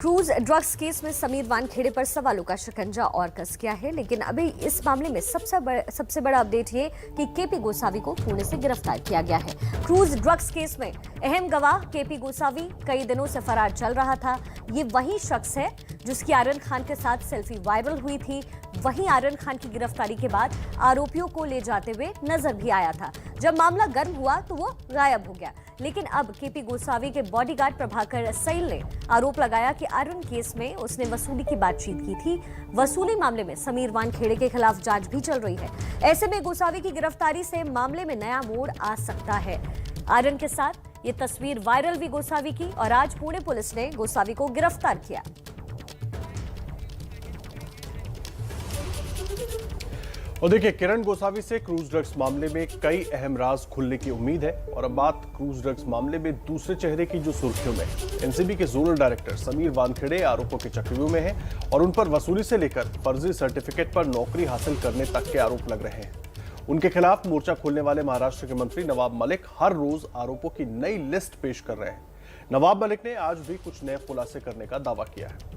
Cruise drugs case में समीर वानखेड़े पर सवालों का शिकंजा और कस गया है, लेकिन अभी इस मामले में सबसे बड़ा अपडेट ये कि केपी गोसावी को पुणे से गिरफ्तार किया गया है। क्रूज ड्रग्स केस में अहम गवाह केपी गोसावी कई दिनों से फरार चल रहा था। ये वही शख्स है जिसकी आर्यन खान के साथ सेल्फी वायरल हुई थी। वहीं आर्यन खान की गिरफ्तारी के बाद आरोपियों को ले जाते हुए नजर भी आया था। जब मामला गर्म हुआ तो वो गायब हो गया, लेकिन अब केपी गोसावी के बॉडीगार्ड प्रभाकर सैल ने आरोप लगाया कि आर्यन केस में उसने वसूली की बातचीत की थी। वसूली मामले में समीर वानखेड़े के खिलाफ जांच भी चल रही है। ऐसे में गोसावी की गिरफ्तारी से मामले में नया मोड़ आ सकता है। आर्यन के साथ ये तस्वीर वायरल भी गोसावी की और आज पुणे पुलिस ने गोसावी को गिरफ्तार किया। और देखिए, किरण गोसावी से क्रूज ड्रग्स मामले में कई अहम राज खुलने की उम्मीद है। और अब बात क्रूज ड्रग्स मामले में दूसरे चेहरे की जो सुर्खियों में है। एनसीबी के जोनल डायरेक्टर समीर वानखेड़े आरोपों के चक्रव्यूह में है और उन पर वसूली से लेकर फर्जी सर्टिफिकेट पर नौकरी हासिल करने तक के आरोप लग रहे हैं। उनके खिलाफ मोर्चा खोलने वाले महाराष्ट्र के मंत्री नवाब मलिक हर रोज आरोपों की नई लिस्ट पेश कर रहे हैं। नवाब मलिक ने आज भी कुछ नए खुलासे करने का दावा किया है।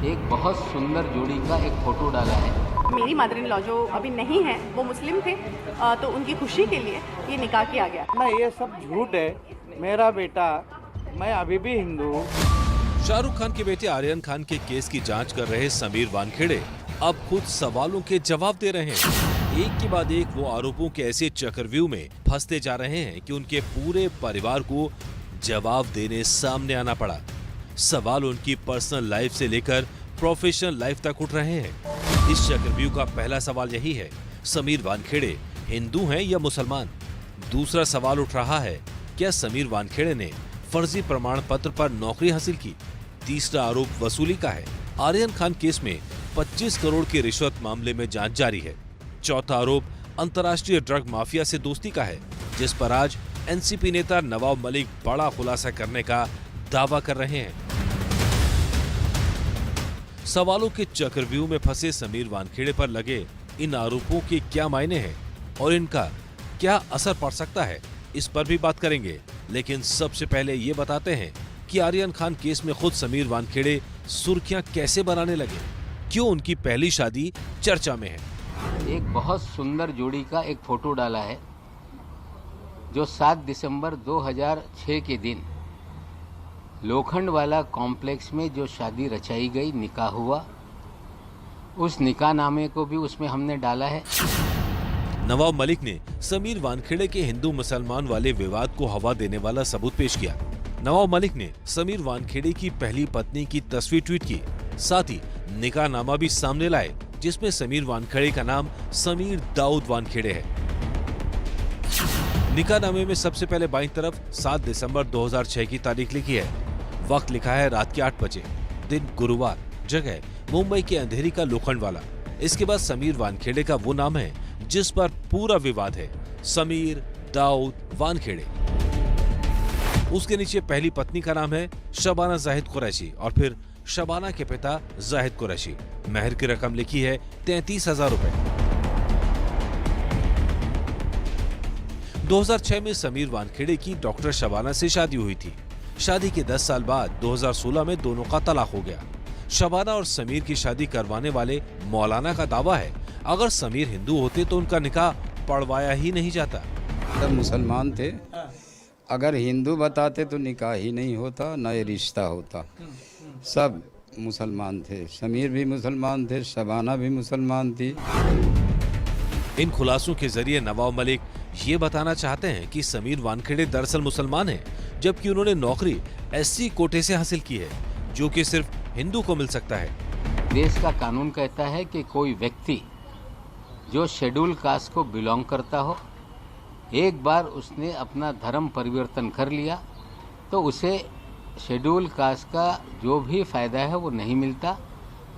एक बहुत सुंदर जोड़ी का एक फोटो डाला है। मेरी मदर इन लॉ जो अभी नहीं है, वो मुस्लिम थे, तो उनकी खुशी के लिए ये निकाह किया गया। नहीं, ये सब झूठ है। मेरा बेटा, मैं अभी भी हिंदू हूँ। शाहरुख खान के बेटे आर्यन खान के केस की जांच कर रहे समीर वानखेड़े अब खुद सवालों के जवाब दे रहे हैं। एक के बाद एक वो आरोपों के ऐसे चक्रव्यूह में फंसते जा रहे हैं कि उनके पूरे परिवार को जवाब देने सामने आना पड़ा। सवाल उनकी पर्सनल लाइफ से लेकर प्रोफेशनल लाइफ तक उठ रहे हैं। इस चक्रव्यूह का पहला सवाल यही है, समीर वानखेड़े हिंदू हैं या मुसलमान? दूसरा सवाल उठ रहा है, क्या समीर वानखेड़े ने फर्जी प्रमाण पत्र पर नौकरी हासिल की? तीसरा आरोप वसूली का है। आर्यन खान केस में 25 करोड़ की रिश्वत मामले में जांच जारी है। चौथा आरोप अंतर्राष्ट्रीय ड्रग माफिया से दोस्ती का है, जिस पर आज एनसीपी नेता नवाब मलिक बड़ा खुलासा करने का दावा कर रहे हैं। सवालों के चक्रव्यूह में फंसे समीर वानखेड़े पर लगे इन आरोपों के क्या मायने हैं और इनका क्या असर पड़ सकता है, इस पर भी बात करेंगे। लेकिन सबसे पहले ये बताते हैं कि आर्यन खान केस में खुद समीर वानखेड़े सुर्खियां कैसे बनाने लगे, क्यों उनकी पहली शादी चर्चा में है। एक बहुत सुंदर जोड़ी का एक फोटो डाला है, जो 7 दिसंबर 2006 के दिन लोखंड वाला कॉम्प्लेक्स में जो शादी रचाई गई, निकाह हुआ, उस निकाह नामे को भी उसमें हमने डाला है। नवाब मलिक ने समीर वानखेड़े के हिंदू मुसलमान वाले विवाद को हवा देने वाला सबूत पेश किया। नवाब मलिक ने समीर वानखेड़े की पहली पत्नी की तस्वीर ट्वीट की, साथ ही निकाहनामा भी सामने लाए, जिसमें समीर वानखेड़े का नाम समीर दाऊद वानखेड़े है। निकाहनामे में सबसे पहले बाईं तरफ 7 दिसंबर 2006 की तारीख लिखी है। वक्त लिखा है रात के 8 बजे, दिन गुरुवार, जगह मुंबई के अंधेरी का लोखंड वाला। इसके बाद समीर वानखेड़े का वो नाम है जिस पर पूरा विवाद है, समीर दाऊद वानखेड़े। उसके नीचे पहली पत्नी का नाम है शबाना जाहिद कुरैशी और फिर शबाना के पिता जाहिद कुरैशी। महर की रकम लिखी है 33,000 रुपए। 2006 में समीर वानखेड़े की डॉक्टर शबाना से शादी हुई थी। शादी के 10 साल बाद 2016 में दोनों का तलाक हो गया। शबाना और समीर की शादी करवाने वाले मौलाना का दावा है, अगर समीर हिंदू होते तो उनका निकाह पढ़वाया ही नहीं जाता। सब मुसलमान थे, अगर हिंदू बताते तो निकाह ही नहीं होता, न ये रिश्ता होता। सब मुसलमान थे, समीर भी मुसलमान थे, शबाना भी मुसलमान थी। इन खुलासों के जरिए नवाब मलिक ये बताना चाहते हैं कि समीर वानखेड़े दरअसल मुसलमान हैं, जबकि उन्होंने नौकरी एससी कोटे से हासिल की है, जो कि सिर्फ हिंदू को मिल सकता है। देश का कानून कहता है कि कोई व्यक्ति जो शेड्यूल कास्ट को बिलोंग करता हो, एक बार उसने अपना धर्म परिवर्तन कर लिया तो उसे शेड्यूल कास्ट का जो भी फायदा है वो नहीं मिलता।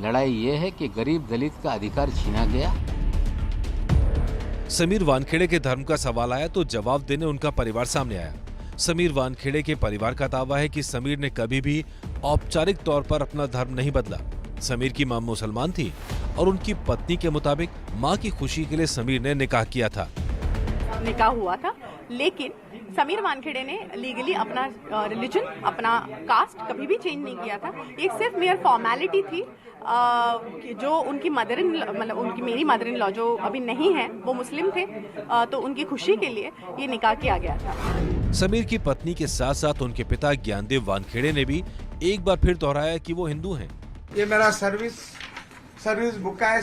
लड़ाई ये है कि गरीब दलित का अधिकार छीना गया। समीर वानखेड़े के धर्म का सवाल आया तो जवाब देने उनका परिवार सामने आया। समीर वानखेड़े के परिवार का दावा है कि समीर ने कभी भी औपचारिक तौर पर अपना धर्म नहीं बदला। समीर की मां मुसलमान थी और उनकी पत्नी के मुताबिक मां की खुशी के लिए समीर ने निकाह किया था। निकाह हुआ था, लेकिन समीर वानखेड़े ने लीगली अपना रिलीजन, अपना कास्ट कभी भी चेंज नहीं किया था। ये सिर्फ मेयर फॉर्मेलिटी थी जो उनकी मदर इन मतलब उनकी मेरी मदर इन लॉ जो अभी नहीं है, वो मुस्लिम थे, तो उनकी खुशी के लिए ये निकाह किया गया था। समीर की पत्नी के साथ साथ उनके पिता ज्ञानदेव वानखेड़े ने भी एक बार फिर दोहराया कि वो हिंदू हैं। ये मेरा सर्विस बुक है,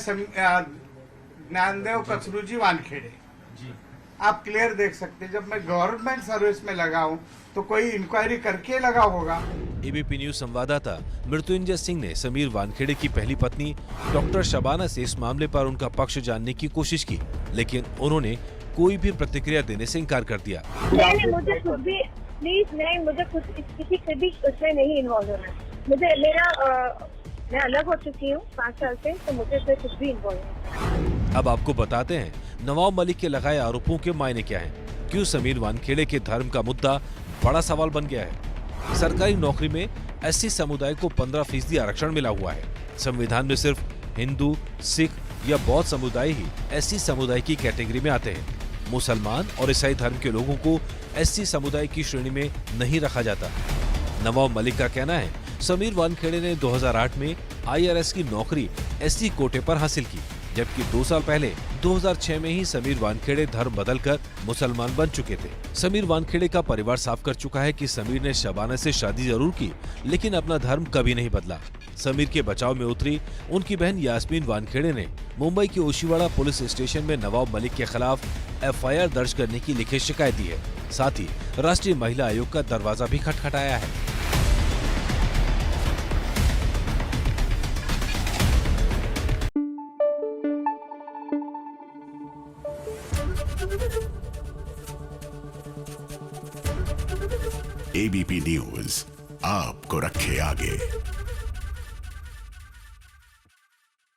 ज्ञानदेव कचरूजी वानखेड़े जी। आप क्लियर देख सकते हैं, जब मैं गवर्नमेंट सर्विस में लगा हूँ तो कोई इंक्वायरी करके लगा होगा। एबीपी न्यूज संवाददाता मृत्युंजय सिंह ने समीर वानखेड़े की पहली पत्नी डॉक्टर शबाना से इस मामले पर उनका पक्ष जानने की कोशिश की, लेकिन उन्होंने कोई भी प्रतिक्रिया देने से इनकार कर दिया। नहीं, मुझे कुछ भी प्लीज नहीं, मुझे कुछ किसी से भी उसमें नहीं इन्वॉल्व होना है। मुझे मैं अलग हो चुकी हूँ 5 साल से, तो मुझे इसमें कुछ भी इन्वॉल्व नहीं है। अब आपको बताते हैं नवाब मलिक के लगाए आरोपों के मायने क्या हैं, क्यों समीर वानखेड़े के धर्म का मुद्दा बड़ा सवाल बन गया है। सरकारी नौकरी में एससी समुदाय को 15% आरक्षण मिला हुआ है। संविधान में सिर्फ हिंदू, सिख या बौद्ध समुदाय ही एससी समुदाय की कैटेगरी में आते हैं। मुसलमान और ईसाई धर्म के लोगों को एससी समुदाय की श्रेणी में नहीं रखा जाता। नवाब मलिक का कहना है समीर वानखेड़े ने 2008 में IRS की नौकरी एससी कोटे पर हासिल की, जबकि 2 साल पहले 2006 में ही समीर वानखेड़े धर्म बदलकर मुसलमान बन चुके थे। समीर वानखेड़े का परिवार साफ कर चुका है कि समीर ने शबाना से शादी जरूर की, लेकिन अपना धर्म कभी नहीं बदला। समीर के बचाव में उतरी उनकी बहन यास्मीन वानखेड़े ने मुंबई के ओशीवाड़ा पुलिस स्टेशन में नवाब मलिक के खिलाफ FIR दर्ज करने की लिखित शिकायत दी है। साथ ही राष्ट्रीय महिला आयोग का दरवाजा भी खटखटाया है। ABP न्यूज आपको रखे आगे।